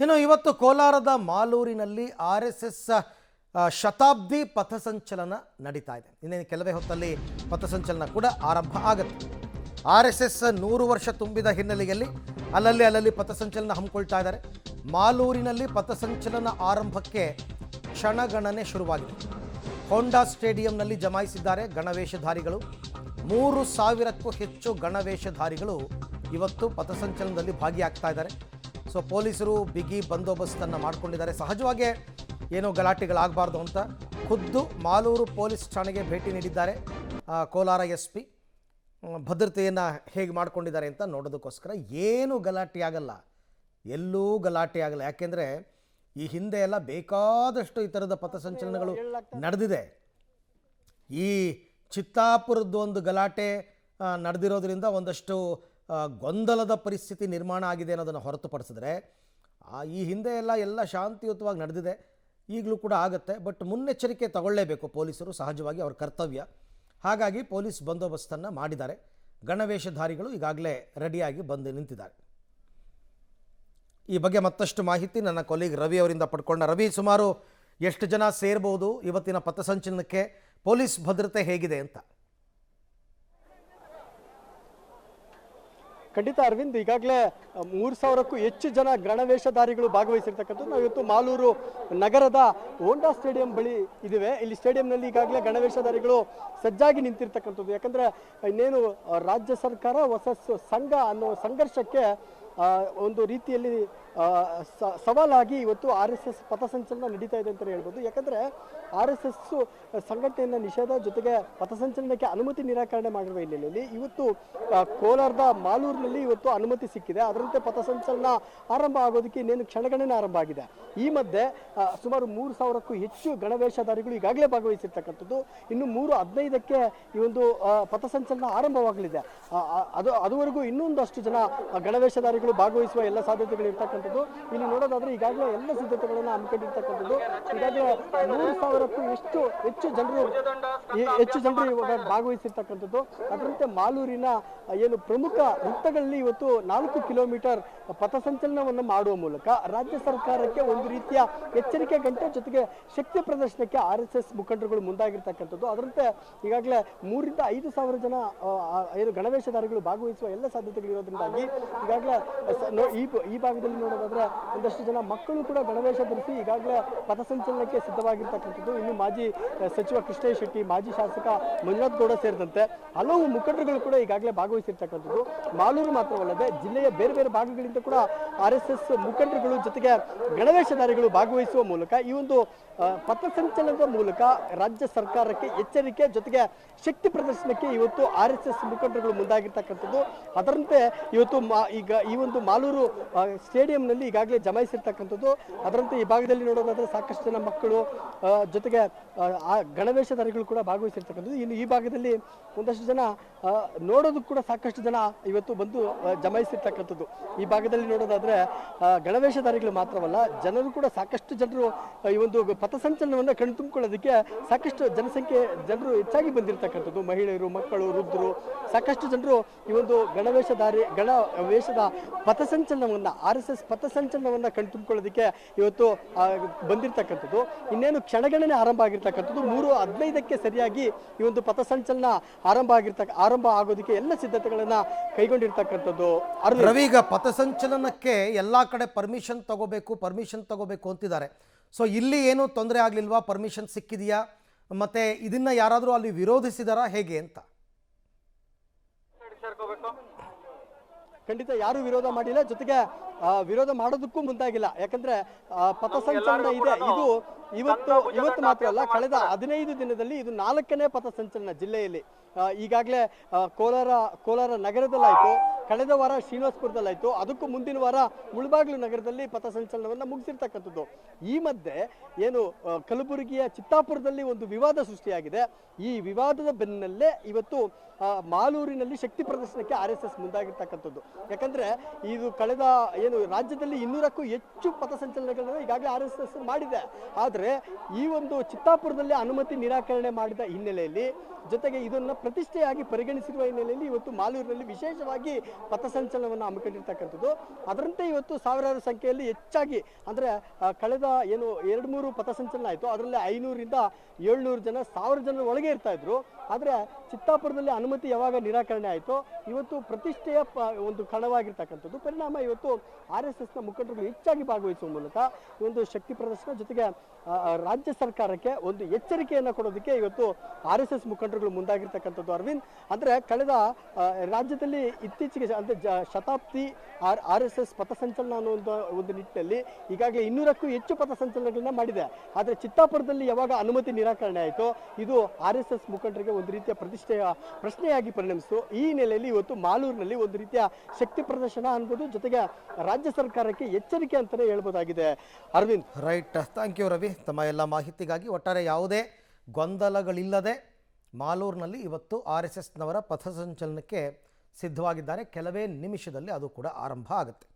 ಇನ್ನು ಇವತ್ತು ಕೋಲಾರದ ಮಾಲೂರಿನಲ್ಲಿ RSS ಶತಾಬ್ದಿ ಪಥಸಂಚಲನ ನಡೀತಾ ಇದೆ. ಇನ್ನೇನು ಕೆಲವೇ ಹೊತ್ತಲ್ಲಿ ಪಥಸಂಚಲನ ಕೂಡ ಆರಂಭ ಆಗುತ್ತೆ. RSS 100 ವರ್ಷ ತುಂಬಿದ ಹಿನ್ನೆಲೆಯಲ್ಲಿ ಅಲ್ಲಲ್ಲಿ ಪಥಸಂಚಲನ ಹಮ್ಮಿಕೊಳ್ತಾ ಇದ್ದಾರೆ. ಮಾಲೂರಿನಲ್ಲಿ ಪಥಸಂಚಲನ ಆರಂಭಕ್ಕೆ ಕ್ಷಣಗಣನೆ ಶುರುವಾಗಿದೆ. ಹೋಂಡಾ ಸ್ಟೇಡಿಯಂನಲ್ಲಿ ಜಮಾಯಿಸಿದ್ದಾರೆ ಗಣವೇಷಧಾರಿಗಳು. 3000ಕ್ಕೂ ಹೆಚ್ಚು ಗಣವೇಷಧಾರಿಗಳು ಇವತ್ತು ಪಥಸಂಚಲನದಲ್ಲಿ ಭಾಗಿಯಾಗ್ತಾ ಇದ್ದಾರೆ. ಸೊ ಪೊಲೀಸರು ಬಿಗಿ ಬಂದೋಬಸ್ತನ್ನು ಮಾಡಿಕೊಂಡಿದ್ದಾರೆ. ಸಹಜವಾಗಿ ಏನೋ ಗಲಾಟೆಗಳಾಗಬಾರ್ದು ಅಂತ ಖುದ್ದು ಮಾಲೂರು ಪೊಲೀಸ್ ಠಾಣೆಗೆ ಭೇಟಿ ನೀಡಿದ್ದಾರೆ ಕೋಲಾರ SP. ಭದ್ರತೆಯನ್ನು ಹೇಗೆ ಮಾಡ್ಕೊಂಡಿದ್ದಾರೆ ಅಂತ ನೋಡೋದಕ್ಕೋಸ್ಕರ. ಏನು ಗಲಾಟೆ ಆಗಲ್ಲ, ಎಲ್ಲೂ ಗಲಾಟೆ ಆಗಲ್ಲ. ಯಾಕೆಂದರೆ ಈ ಹಿಂದೆ ಎಲ್ಲ ಬೇಕಾದಷ್ಟು ಈ ಥರದ ಪಥಸಂಚಲನಗಳು ನಡೆದಿದೆ. ಈ ಚಿತ್ತಾಪುರದ್ದು ಒಂದು ಗಲಾಟೆ ನಡೆದಿರೋದ್ರಿಂದ ಒಂದಷ್ಟು ಗೊಂದಲದ ಪರಿಸ್ಥಿತಿ ನಿರ್ಮಾಣ ಆಗಿದೆ ಅನ್ನೋದನ್ನು ಹೊರತುಪಡಿಸಿದ್ರೆ ಈ ಹಿಂದೆ ಎಲ್ಲ ಶಾಂತಿಯುತವಾಗಿ ನಡೆದಿದೆ. ಈಗಲೂ ಕೂಡ ಆಗುತ್ತೆ. ಬಟ್ ಮುನ್ನೆಚ್ಚರಿಕೆ ತಗೊಳ್ಳೇಬೇಕು ಪೊಲೀಸರು, ಸಹಜವಾಗಿ ಅವ್ರ ಕರ್ತವ್ಯ. ಹಾಗಾಗಿ ಪೊಲೀಸ್ ಬಂದೋಬಸ್ತನ್ನು ಮಾಡಿದ್ದಾರೆ. ಗಣವೇಷಧಾರಿಗಳು ಈಗಾಗಲೇ ರೆಡಿಯಾಗಿ ಬಂದು ನಿಂತಿದ್ದಾರೆ. ಈ ಬಗ್ಗೆ ಮತ್ತಷ್ಟು ಮಾಹಿತಿ ನನ್ನ ಕೊಲೀಗ್ ರವಿ ಅವರಿಂದ ಪಡ್ಕೊಂಡ. ರವಿ, ಸುಮಾರು ಎಷ್ಟು ಜನ ಸೇರ್ಬೋದು ಇವತ್ತಿನ ಪಥಸಂಚಲನಕ್ಕೆ? ಪೊಲೀಸ್ ಭದ್ರತೆ ಹೇಗಿದೆ ಅಂತ? ಖಂಡಿತ ಅರವಿಂದ್, ಈಗಾಗಲೇ 3000ಕ್ಕೂ ಹೆಚ್ಚು ಜನ ಗಣವೇಷಧಾರಿಗಳು ಭಾಗವಹಿಸಿರ್ತಕ್ಕಂಥದ್ದು. ನಾವು ಇವತ್ತು ಮಾಲೂರು ನಗರದ ಹೋಂಡಾ ಸ್ಟೇಡಿಯಂ ಬಳಿ ಇದ್ದೇವೆ. ಇಲ್ಲಿ ಸ್ಟೇಡಿಯಂನಲ್ಲಿ ಈಗಾಗಲೇ ಗಣವೇಷಧಾರಿಗಳು ಸಜ್ಜಾಗಿ ನಿಂತಿರ್ತಕ್ಕಂಥದ್ದು. ಯಾಕಂದರೆ ಇನ್ನೇನು ರಾಜ್ಯ ಸರ್ಕಾರ ವರ್ಸಸ್ ಸಂಘ ಅನ್ನೋ ಸಂಘರ್ಷಕ್ಕೆ ಒಂದು ರೀತಿಯಲ್ಲಿ ಸವಾಲಾಗಿ ಇವತ್ತು RSS ಪಥಸಂಚಲನ ನಡೀತಾ ಇದೆ ಅಂತಲೇ ಹೇಳ್ಬೋದು. ಯಾಕಂದರೆ RSS ಸಂಘಟನೆಯನ್ನು ನಿಷೇಧ ಜೊತೆಗೆ ಪಥಸಂಚಲನಕ್ಕೆ ಅನುಮತಿ ನಿರಾಕರಣೆ ಮಾಡಿರುವ ಹಿನ್ನೆಲೆಯಲ್ಲಿ ಇವತ್ತು ಕೋಲಾರದ ಮಾಲೂರಿನಲ್ಲಿ ಇವತ್ತು ಅನುಮತಿ ಸಿಕ್ಕಿದೆ. ಅದರಂತೆ ಪಥಸಂಚಲನ ಆರಂಭ ಆಗೋದಕ್ಕೆ ಇನ್ನೇನು ಕ್ಷಣಗಣನೆ ಆರಂಭ ಆಗಿದೆ. ಈ ಮಧ್ಯೆ ಸುಮಾರು 3000ಕ್ಕೂ ಹೆಚ್ಚು ಗಣವೇಷಧಾರಿಗಳು ಈಗಾಗಲೇ ಭಾಗವಹಿಸಿರ್ತಕ್ಕಂಥದ್ದು. ಇನ್ನು 3:15ಕ್ಕೆ ಈ ಒಂದು ಪಥಸಂಚಲನ ಆರಂಭವಾಗಲಿದೆ. ಅದುವರೆಗೂ ಇನ್ನೊಂದಷ್ಟು ಜನ ಗಣವೇಷಧಾರಿಗಳು ಭಾಗವಹಿಸುವ ಎಲ್ಲ ಸಾಧ್ಯತೆಗಳು ಇರ್ತಕ್ಕಂಥದ್ದು. ಇಲ್ಲಿ ನೋಡೋದಾದ್ರೆ ಈಗಾಗಲೇ ಎಲ್ಲ ಸಿದ್ಧತೆಗಳನ್ನು ಹಮ್ಮಿಕೊಂಡಿರ್ತಕ್ಕಂಥದ್ದು. ಈಗಾಗಲೇ 3000ಕ್ಕೂ ಹೆಚ್ಚು ಜನರು ಇವಾಗ ಭಾಗವಹಿಸಿರ್ತಕ್ಕಂಥದ್ದು. ಅದರಂತೆ ಮಾಲೂರಿನ ಏನು ಪ್ರಮುಖ ವೃತ್ತಗಳಲ್ಲಿ ಇವತ್ತು 4 ಕಿಲೋಮೀಟರ್ ಪಥಸಂಚಲನವನ್ನು ಮಾಡುವ ಮೂಲಕ ರಾಜ್ಯ ಸರ್ಕಾರಕ್ಕೆ ಒಂದು ರೀತಿಯ ಎಚ್ಚರಿಕೆ ಗಂಟೆ ಜೊತೆಗೆ ಶಕ್ತಿ ಪ್ರದರ್ಶನಕ್ಕೆ RSS ಮುಖಂಡರುಗಳು ಮುಂದಾಗಿರ್ತಕ್ಕಂಥದ್ದು. ಅದರಂತೆ ಈಗಾಗಲೇ 3,000 ರಿಂದ 5,000 ಜನ ಏನು ಗಣವೇಷಧಾರಿಗಳು ಭಾಗವಹಿಸುವ ಎಲ್ಲ ಸಾಧ್ಯತೆಗಳು ಇರೋದ್ರಿಂದಾಗಿ ಈಗಾಗಲೇ ಈ ಭಾಗದಲ್ಲಿ ನೋಡೋದಾದ್ರೆ ಒಂದಷ್ಟು ಜನ ಮಕ್ಕಳು ಕೂಡ ಗಣವೇಷ ಧರಿಸಿ ಈಗಾಗಲೇ ಪಥಸಂಚಲನಕ್ಕೆ ಸಿದ್ಧವಾಗಿರ್ತಕ್ಕಂಥದ್ದು. ಇನ್ನು ಮಾಜಿ ಸಚಿವ ಕೃಷ್ಣ ಶೆಟ್ಟಿ, ಮಾಜಿ ಶಾಸಕ ಮಂಜುನಾಥ್ ಗೌಡ ಸೇರಿದಂತೆ ಹಲವು ಮುಖಂಡರುಗಳು ಕೂಡ ಈಗಾಗಲೇ ಭಾಗವಹಿಸಿರ್ತಕ್ಕಂಥದ್ದು. ಮಾಲೂರು ಮಾತ್ರವಲ್ಲದೆ ಜಿಲ್ಲೆಯ ಬೇರೆ ಬೇರೆ ಭಾಗಗಳಿಂದ ಕೂಡ RSS ಮುಖಂಡರುಗಳು ಜೊತೆಗೆ ಗಣವೇಷಧಾರಿಗಳು ಭಾಗವಹಿಸುವ ಮೂಲಕ ಈ ಒಂದು ಪಥಸಂಚಲನದ ಮೂಲಕ ರಾಜ್ಯ ಸರ್ಕಾರಕ್ಕೆ ಎಚ್ಚರಿಕೆ ಜೊತೆಗೆ ಶಕ್ತಿ ಪ್ರದರ್ಶನಕ್ಕೆ ಇವತ್ತು RSS ಮುಖಂಡರುಗಳು ಮುಂದಾಗಿರ್ತಕ್ಕಂಥದ್ದು. ಅದರಂತೆ ಇವತ್ತು ಈಗ ಈ ಒಂದು ಮಾಲೂರು ಸ್ಟೇಡಿಯಂನಲ್ಲಿ ಈಗಾಗಲೇ ಜಮಾಯಿಸಿರ್ತಕ್ಕಂಥದ್ದು. ಅದರಂತೆ ಈ ಭಾಗದಲ್ಲಿ ನೋಡೋದಾದ್ರೆ ಸಾಕಷ್ಟು ಜನ ಮಕ್ಕಳು ಜೊತೆಗೆ ಗಣವೇಷಧಾರಿಗಳು ಕೂಡ ಭಾಗವಹಿಸಿರ್ತಕ್ಕಂಥದ್ದು. ಇನ್ನು ಈ ಭಾಗದಲ್ಲಿ ಒಂದಷ್ಟು ಜನ ನೋಡೋದಕ್ಕೆ ಕೂಡ ಸಾಕಷ್ಟು ಜನ ಇವತ್ತು ಬಂದು ಜಮಾಯಿಸಿರ್ತಕ್ಕಂಥದ್ದು. ಈ ಭಾಗದಲ್ಲಿ ನೋಡೋದಾದ್ರೆ ಗಣವೇಷಧಾರಿಗಳು ಮಾತ್ರವಲ್ಲ, ಜನರು ಕೂಡ ಸಾಕಷ್ಟು ಜನರು ಈ ಒಂದು ಪಥಸಂಚಲನವನ್ನು ಕಣ್ತುಂಬಿಕೊಳ್ಳೋದಕ್ಕೆ ಸಾಕಷ್ಟು ಜನರು ಹೆಚ್ಚಾಗಿ ಬಂದಿರತಕ್ಕಂಥದ್ದು. ಮಹಿಳೆಯರು, ಮಕ್ಕಳು, ವೃದ್ಧರು ಸಾಕಷ್ಟು ಜನರು ಈ ಒಂದು ಗಣವೇಷದ ಪಥಸಂಚಲನವನ್ನು RSS ಪಥಸಂಚಲನವನ್ನು ಕಣ್ತುಂಬಿಕೊಳ್ಳೋದಕ್ಕೆ ಇವತ್ತು ಬಂದಿರತಕ್ಕಂಥದ್ದು. ಇನ್ನೇನು ಕ್ಷಣಗಣನೆ ಆರಂಭ ಆಗಿರ್ತಕ್ಕಂಥದ್ದು. 3:15ಕ್ಕೆ ಸರಿಯಾಗಿ ಈ ಒಂದು ಪಥಸಂಚಲನ ಆರಂಭ ಆಗೋದಕ್ಕೆ ಎಲ್ಲ ಸಿದ್ಧತೆಗಳನ್ನು ಕೈಗೊಂಡಿರ್ತಕ್ಕಂಥದ್ದು. ರವಿ, ಈಗ ಪಥಸಂಚಲನಕ್ಕೆ ಎಲ್ಲ ಕಡೆ ಪರ್ಮಿಷನ್ ತಗೋಬೇಕು ಅಂತಿದ್ದಾರೆ. ಸೊ ಇಲ್ಲಿ ಏನು ತೊಂದರೆ ಆಗಲಿಲ್ವಾ? ಪರ್ಮಿಷನ್ ಸಿಕ್ಕಿದೆಯಾ? ಮತ್ತೆ ಇದನ್ನ ಯಾರಾದರೂ ಅಲ್ಲಿ ವಿರೋಧಿಸಿದಾರಾ ಹೇಗೆ ಅಂತ? ಖಂಡಿತ ಯಾರು ವಿರೋಧ ಮಾಡಿಲ್ಲ, ಜೊತೆಗೆ ವಿರೋಧ ಮಾಡೋದಕ್ಕೂ ಮುಂದಾಗಿಲ್ಲ. ಯಾಕಂದ್ರೆ ಪಥಸಂಚಲನ ಇದೆ, ಇದು ಇವತ್ತು ಮಾತ್ರ ಅಲ್ಲ, ಕಳೆದ 15 ದಿನದಲ್ಲಿ ಇದು 4ನೇ ಪಥಸಂಚಲನ ಜಿಲ್ಲೆಯಲ್ಲಿ. ಈಗಾಗಲೇ ಕೋಲಾರ ನಗರದಲ್ಲಾಯಿತು, ಕಳೆದ ವಾರ ಶ್ರೀನಿವಾಸಪುರದಲ್ಲಾಯಿತು, ಅದಕ್ಕೂ ಮುಂದಿನ ವಾರ ಮುಳಬಾಗಿಲು ನಗರದಲ್ಲಿ ಪಥಸಂಚಲನವನ್ನು ಮುಗಿಸಿರ್ತಕ್ಕಂಥದ್ದು. ಈ ಮಧ್ಯೆ ಏನು ಕಲಬುರಗಿಯ ಚಿತ್ತಾಪುರದಲ್ಲಿ ಒಂದು ವಿವಾದ ಸೃಷ್ಟಿಯಾಗಿದೆ. ಈ ವಿವಾದದ ಬೆನ್ನಲ್ಲೇ ಇವತ್ತು ಮಾಲೂರಿನಲ್ಲಿ ಶಕ್ತಿ ಪ್ರದರ್ಶನಕ್ಕೆ RSS ಮುಂದಾಗಿರ್ತಕ್ಕಂಥದ್ದು. ಯಾಕಂದ್ರೆ ಇದು ಕಳೆದ ಏನು ರಾಜ್ಯದಲ್ಲಿ 200ಕ್ಕೂ ಹೆಚ್ಚು ಪಥಸಂಚಲನಗಳನ್ನು ಈಗಾಗಲೇ RSS ಮಾಡಿದೆ. ಆದರೆ ಈ ಒಂದು ಚಿತ್ತಾಪುರದಲ್ಲಿ ಅನುಮತಿ ನಿರಾಕರಣೆ ಮಾಡಿದ ಹಿನ್ನೆಲೆಯಲ್ಲಿ, ಜೊತೆಗೆ ಇದನ್ನು ಪ್ರತಿಷ್ಠೆಯಾಗಿ ಪರಿಗಣಿಸಿರುವ ಹಿನ್ನೆಲೆಯಲ್ಲಿ ಇವತ್ತು ಮಾಲೂರಿನಲ್ಲಿ ವಿಶೇಷವಾಗಿ ಪಥಸಂಚಲನವನ್ನು ಹಮ್ಮಿಕೊಂಡಿರ್ತಕ್ಕಂಥದ್ದು. ಅದರಂತೆ ಇವತ್ತು ಸಾವಿರಾರು ಸಂಖ್ಯೆಯಲ್ಲಿ ಹೆಚ್ಚಾಗಿ ಅಂದರೆ ಕಳೆದ ಏನು 2-3 ಪಥಸಂಚಲನ ಆಯಿತು, ಅದರಲ್ಲಿ 500ರಿಂದ 700 ಜನ 1000 ಜನರ ಒಳಗೆ ಇರ್ತಾ ಇದ್ರು. ಆದರೆ ಚಿತ್ತಾಪುರದಲ್ಲಿ ಅನುಮತಿ ಯಾವಾಗ ನಿರಾಕರಣೆ ಆಯಿತು, ಇವತ್ತು ಪ್ರತಿಷ್ಠೆಯ ಒಂದು ಕಣವಾಗಿರ್ತಕ್ಕಂಥದ್ದು. ಪರಿಣಾಮ ಇವತ್ತು RSSನ ಮುಖಂಡರು ಹೆಚ್ಚಾಗಿ ಭಾಗವಹಿಸುವ ಮೂಲಕ ಈ ಒಂದು ಶಕ್ತಿ ಪ್ರದರ್ಶನ, ಜೊತೆಗೆ ರಾಜ್ಯ ಸರ್ಕಾರಕ್ಕೆ ಒಂದು ಎಚ್ಚರಿಕೆಯನ್ನು ಕೊಡೋದಕ್ಕೆ ಇವತ್ತು RSS ಮುಖಂಡರುಗಳು ಮುಂದಾಗಿರ್ತಕ್ಕಂಥದ್ದು. ಅರವಿಂದ್, ಅಂದರೆ ಕಳೆದ ರಾಜ್ಯದಲ್ಲಿ ಇತ್ತೀಚೆಗೆ ಅಂದರೆ ಶತಾಬ್ದಿ RSS ಪಥಸಂಚಲನ ಅನ್ನೋ ಒಂದು ನಿಟ್ಟಿನಲ್ಲಿ ಈಗಾಗಲೇ 200ಕ್ಕೂ ಹೆಚ್ಚು ಪಥಸಂಚಲನಗಳನ್ನ ಮಾಡಿದೆ. ಆದರೆ ಚಿತ್ತಾಪುರದಲ್ಲಿ ಯಾವಾಗ ಅನುಮತಿ ನಿರಾಕರಣೆ ಆಯಿತು, ಇದು RSS ಮುಖಂಡರಿಗೆ ಒಂದು ರೀತಿಯ ಪ್ರತಿಷ್ಠೆಯ ಪ್ರಶ್ನೆಯಾಗಿ ಪರಿಣಮಿಸಿತು. ಈ ಹಿನ್ನೆಲೆಯಲ್ಲಿ ಇವತ್ತು ಮಾಲೂರಿನಲ್ಲಿ ಒಂದು ರೀತಿಯ ಶಕ್ತಿ ಪ್ರದರ್ಶನ ಅನ್ಬೋದು, ಜೊತೆಗೆ ರಾಜ್ಯ ಸರ್ಕಾರಕ್ಕೆ ಎಚ್ಚರಿಕೆ ಅಂತಲೇ ಹೇಳ್ಬೋದಾಗಿದೆ. Arvind, right, thank you Ravi ತಮ್ಮ ಎಲ್ಲ ಮಾಹಿತಿಗಾಗಿ. ಒಟ್ಟಾರೆ ಯಾವುದೇ ಗೊಂದಲಗಳಿಲ್ಲದೆ ಮಾಲೂರಿನಲ್ಲಿ ಇವತ್ತು RSSನವರ ಪಥಸಂಚಲನಕ್ಕೆ ಸಿದ್ಧವಾಗಿದ್ದಾರೆ. ಕೆಲವೇ ನಿಮಿಷದಲ್ಲಿ ಅದು ಕೂಡ ಆರಂಭ ಆಗುತ್ತೆ.